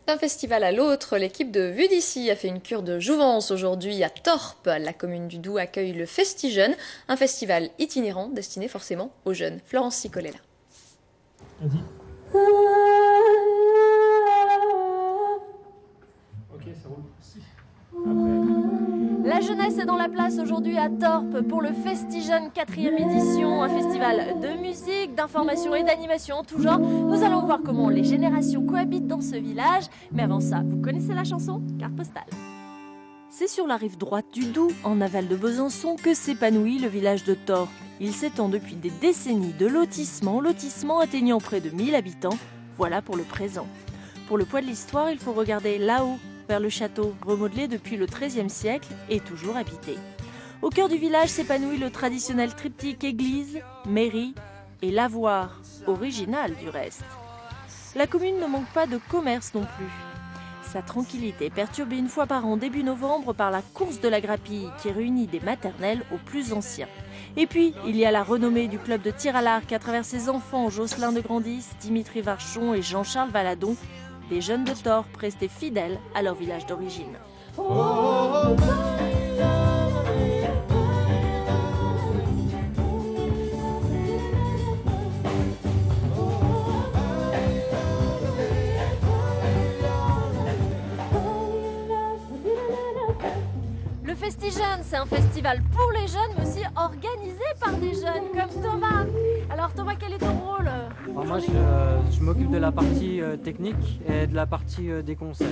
D'un festival à l'autre, l'équipe de Vue d'ici a fait une cure de jouvence aujourd'hui à Torp. La commune du Doubs accueille le Festi-Jeunes, un festival itinérant destiné forcément aux jeunes. Florence Sicolella. Vas-y. Ok, ça roule. La jeunesse est dans la place aujourd'hui à Torp pour le Festi-Jeunes 4e édition, un festival de musique, d'information et d'animation en tout genre. Nous allons voir comment les générations cohabitent dans ce village. Mais avant ça, vous connaissez la chanson Carte postale. C'est sur la rive droite du Doubs, en aval de Besançon, que s'épanouit le village de Torp. Il s'étend depuis des décennies de lotissement en lotissement atteignant près de 1000 habitants. Voilà pour le présent. Pour le poids de l'histoire, il faut regarder là-haut, vers le château, remodelé depuis le XIIIe siècle et toujours habité. Au cœur du village s'épanouit le traditionnel triptyque église, mairie et lavoir, original du reste. La commune ne manque pas de commerce non plus. Sa tranquillité perturbée une fois par an début novembre par la course de la grappille qui réunit des maternelles aux plus anciens. Et puis, il y a la renommée du club de tir à l'arc à travers ses enfants Jocelyn de Grandis, Dimitri Varchon et Jean-Charles Valadon, des jeunes de Torp restés fidèles à leur village d'origine. Le Festi-Jeunes, c'est un festival pour les jeunes, mais aussi organisé par des jeunes, comme Thomas. Alors Thomas, quel est ton rôle? Moi, je m'occupe de la partie technique et de la partie des concerts.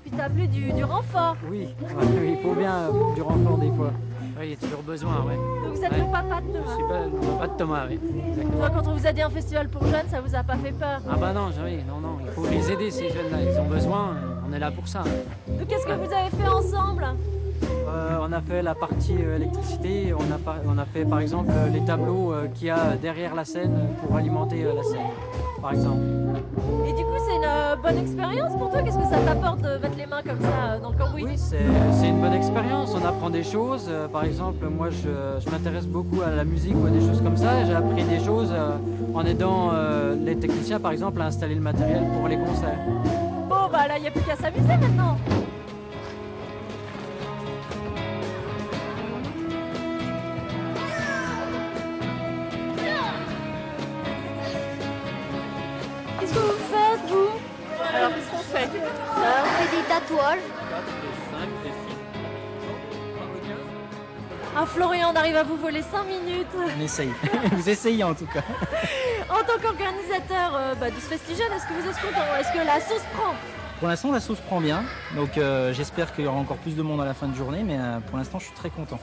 Puis t'as appelé du renfort. Oui, il faut bien du renfort des fois. Oui, il y a toujours besoin, ouais. Donc vous êtes le papa de Thomas. Je suis pas le papa de Thomas, oui. Exactement. Toi, quand on vous a dit un festival pour jeunes, ça vous a pas fait peur? Ah bah non, jamais, non, il faut les aider ces jeunes-là, ils ont besoin, on est là pour ça. Donc qu'est-ce que vous avez fait ensemble? On a fait la partie électricité, on a fait par exemple les tableaux qu'il y a derrière la scène pour alimenter la scène, par exemple. Et du coup, c'est une bonne expérience pour toi? Qu'est-ce que ça t'apporte de mettre les mains comme ça dans le cambouis? Oui, c'est une bonne expérience, on apprend des choses. Par exemple, moi je m'intéresse beaucoup à la musique ou à des choses comme ça. J'ai appris des choses en aidant les techniciens par exemple à installer le matériel pour les concerts. Bon bah là, il n'y a plus qu'à s'amuser maintenant. Qu'est-ce que vous faites, vous? Alors, qu'est-ce qu'on fait? On fait des tatouages. Ah, Florian, on arrive à vous voler 5 minutes. On essaye. Vous essayez en tout cas. En tant qu'organisateur de ce Festi-Jeunes, est-ce que vous êtes content? Est-ce que la sauce prend? Pour l'instant, la sauce prend bien. Donc j'espère qu'il y aura encore plus de monde à la fin de journée. Mais pour l'instant, je suis très content.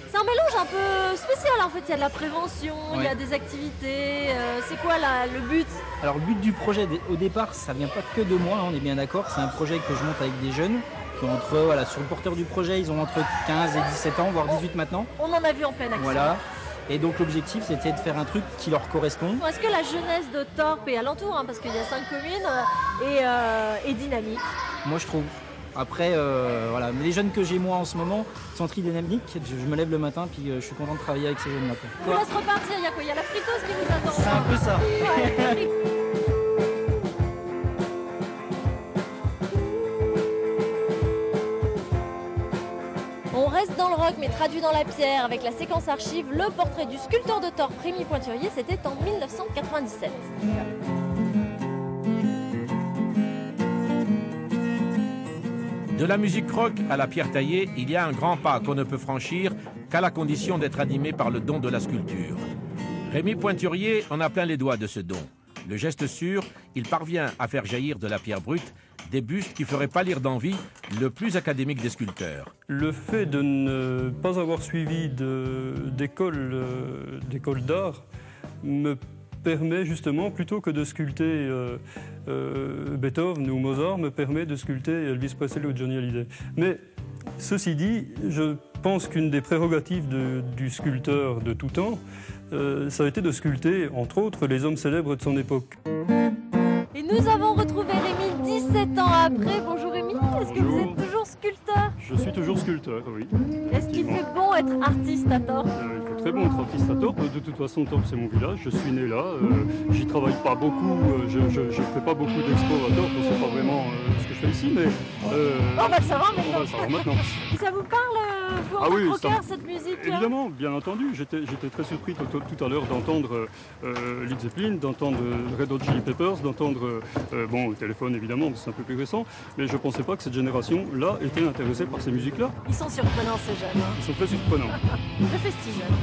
C'est un mélange un peu spécial en fait, il y a de la prévention, il y a des activités, c'est quoi le but? Alors le but du projet au départ, ça vient pas que de moi, on est bien d'accord, c'est un projet que je monte avec des jeunes qui ont sur le porteur du projet, ils ont entre 15 et 17 ans, voire 18 maintenant. On en a vu en pleine action. Voilà, et donc l'objectif c'était de faire un truc qui leur correspond. Est-ce que la jeunesse de Torp et alentour, parce qu'il y a 5 communes, est dynamique? Moi je trouve. Après, voilà, mais les jeunes que j'ai moi en ce moment sont très dynamiques. Je me lève le matin puis je suis content de travailler avec ces jeunes-là. Je vous laisse repartir, il y a quoi? Il y a la friteuse qui vous attend. C'est un peu ça. Ouais. On reste dans le rock mais traduit dans la pierre avec la séquence archive. Le portrait du sculpteur de Torp, Rémi Pointurier, c'était en 1997. De la musique rock à la pierre taillée, il y a un grand pas qu'on ne peut franchir qu'à la condition d'être animé par le don de la sculpture. Rémi Pointurier en a plein les doigts de ce don. Le geste sûr, il parvient à faire jaillir de la pierre brute des bustes qui feraient pâlir d'envie le plus académique des sculpteurs. Le fait de ne pas avoir suivi d'école d'art me permet justement, plutôt que de sculpter Beethoven ou Mozart, me permet de sculpter Elvis Presley ou Johnny Hallyday. Mais ceci dit, je pense qu'une des prérogatives du sculpteur de tout temps, ça a été de sculpter, entre autres, les hommes célèbres de son époque. Et nous avons retrouvé Rémi 17 ans après. Bonjour Rémi, est-ce que vous êtes toujours sculpteur? Je suis toujours sculpteur, oui. Est-ce qu'il fait bon être artiste à Torp? Il fait très bon être artiste à Torp. De toute façon, Torp, c'est mon village. Je suis né là. J'y travaille pas beaucoup. Je fais pas beaucoup d'expos à Torp. C'est pas vraiment ce que je fais aussi, mais On va le savoir on va le savoir maintenant. Ça vous parle, vous, en Ah tant oui, que ça rocker, cette musique Évidemment, bien entendu. J'étais très surpris tout à l'heure d'entendre Led Zeppelin, d'entendre Red Hot Chili Peppers, d'entendre bon, le téléphone évidemment, c'est un peu plus récent, mais je ne pensais pas que cette génération-là était intéressée par ces musiques-là. Ils sont surprenants, ces jeunes. Ils sont très surprenants. Le Festijeune.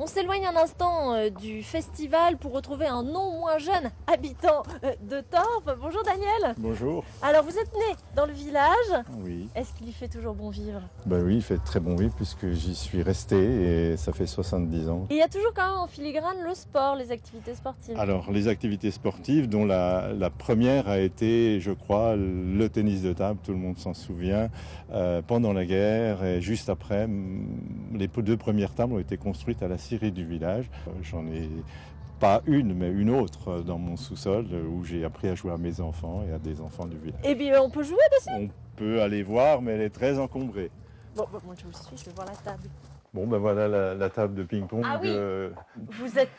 On s'éloigne un instant du festival pour retrouver un non moins jeune habitant de Torp. Bonjour Daniel. Bonjour. Alors vous êtes né dans le village. Oui. Est-ce qu'il y fait toujours bon vivre? Ben oui, il fait très bon vivre puisque j'y suis resté et ça fait 70 ans. Et il y a toujours quand même en filigrane le sport, les activités sportives. Alors les activités sportives dont la première a été, je crois, le tennis de table, tout le monde s'en souvient, pendant la guerre et juste après, les 2 premières tables ont été construites à la scierie du village. J'en ai pas une, mais une autre dans mon sous-sol où j'ai appris à jouer à mes enfants et à des enfants du village. Et bien on peut jouer dessus? On peut aller voir, mais elle est très encombrée. Bon, moi je vous suis, je vais voir la table. Bon, ben voilà la table de ping-pong. Ah oui, vous êtes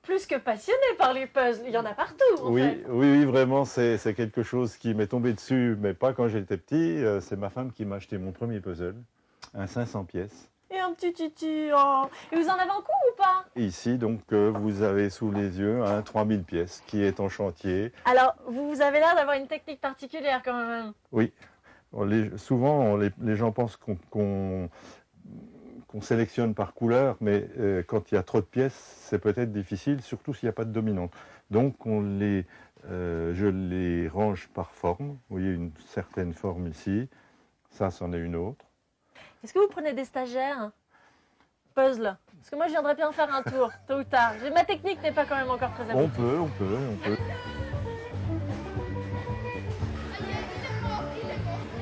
plus que passionné par les puzzles, il y en a partout en fait. Oui, vraiment, c'est quelque chose qui m'est tombé dessus, mais pas quand j'étais petit. C'est ma femme qui m'a acheté mon premier puzzle, un 500 pièces. Et un petit tutu. Oh. Et vous en avez un coup ou pas? Ici, donc, vous avez sous les yeux un 3000 pièces qui est en chantier. Alors, vous avez l'air d'avoir une technique particulière quand même. Oui. Souvent, les gens pensent qu'on sélectionne par couleur, mais quand il y a trop de pièces, c'est peut-être difficile, surtout s'il n'y a pas de dominante. Donc, je les range par forme. Vous voyez une certaine forme ici. Ça, c'en est une autre. Est-ce que vous prenez des stagiaires? Puzzle. Parce que moi, je viendrais bien faire un tour, tôt ou tard. Ma technique n'est pas quand même encore très avancée. On peut.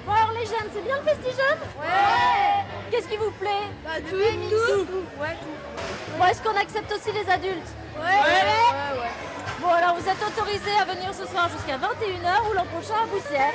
Bon, alors les jeunes, c'est bien le Festijeune? Ouais. Qu'est-ce qui vous plaît? Tout. Ouais, tout. Bon, est-ce qu'on accepte aussi les adultes? Ouais. Bon, alors vous êtes autorisés à venir ce soir jusqu'à 21h ou l'an prochain à Boussières.